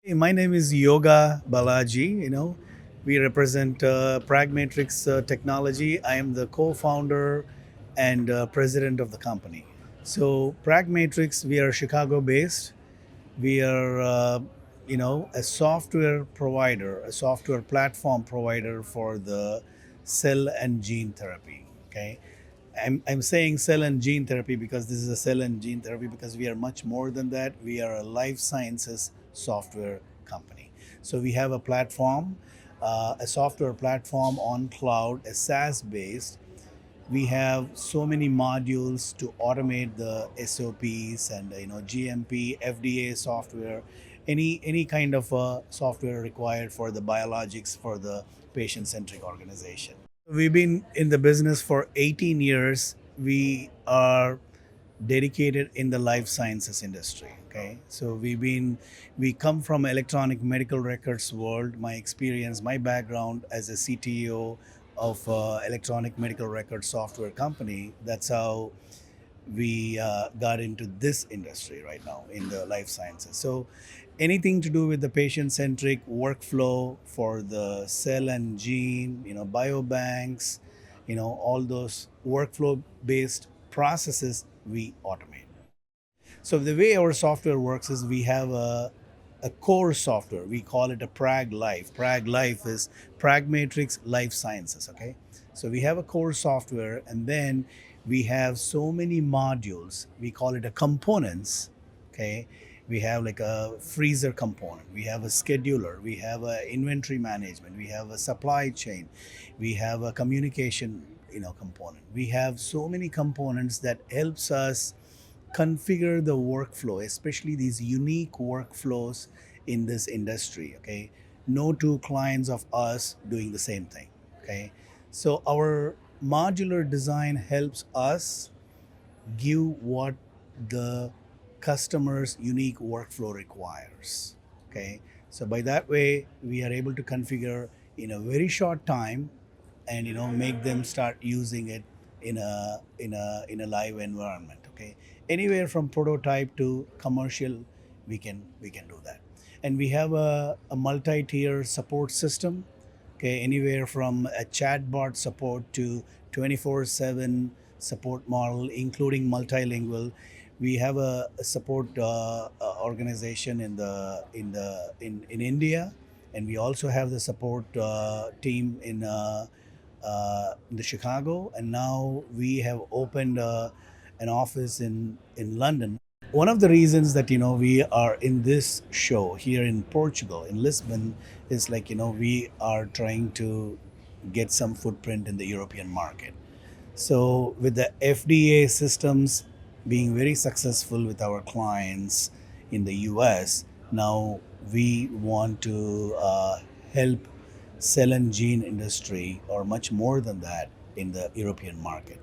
Hey, my name is Yoga Balaji. We represent Pragmatrix Technology. I am the co-founder and president of the company. So Pragmatrix, we are Chicago-based. We are, a software provider, a software platform provider for the cell and gene therapy. Okay, I'm saying cell and gene therapy because this is a cell and gene therapy because we are much more than that. We are a life sciences software company. So we have a platform, a software platform on cloud, a SaaS based. We have so many modules to automate the SOPs and GMP, FDA software, any kind of software required for the biologics for the patient-centric organization. We've been in the business for 18 years. We are dedicated in the life sciences industry. Okay, so we come from electronic medical records world. My experience, my background as a CTO of electronic medical record software company. That's how we got into this industry right now in the life sciences. So anything to do with the patient-centric workflow for the cell and gene, biobanks, all those workflow-based processes we automate. So the way our software works is we have a core software. We call it a Prag Life. Prag Life is Pragmatrix Life Sciences. Okay, so we have a core software, and then we have so many modules. We call it a components. Okay, we have like a freezer component. We have a scheduler. We have a inventory management. We have a supply chain. We have a communication component. We have so many components that helps us configure the workflow, especially these unique workflows in this industry. Okay, no two clients of us doing the same thing. Okay, so our modular design helps us give what the customer's unique workflow requires. Okay, so by that way we are able to configure in a very short time and make them start using it in a live environment. Okay, anywhere from prototype to commercial, we can do that. And we have a multi-tier support system. Okay, anywhere from a chatbot support to 24/7 support model, including multilingual. We have a support organization in India, and we also have the support team in the Chicago, and now we have opened an office in London. One of the reasons that we are in this show here in Portugal, in Lisbon, is like we are trying to get some footprint in the European market. So with the FDA systems being very successful with our clients in the US, now we want to help cell and gene industry, or much more than that, in the European market.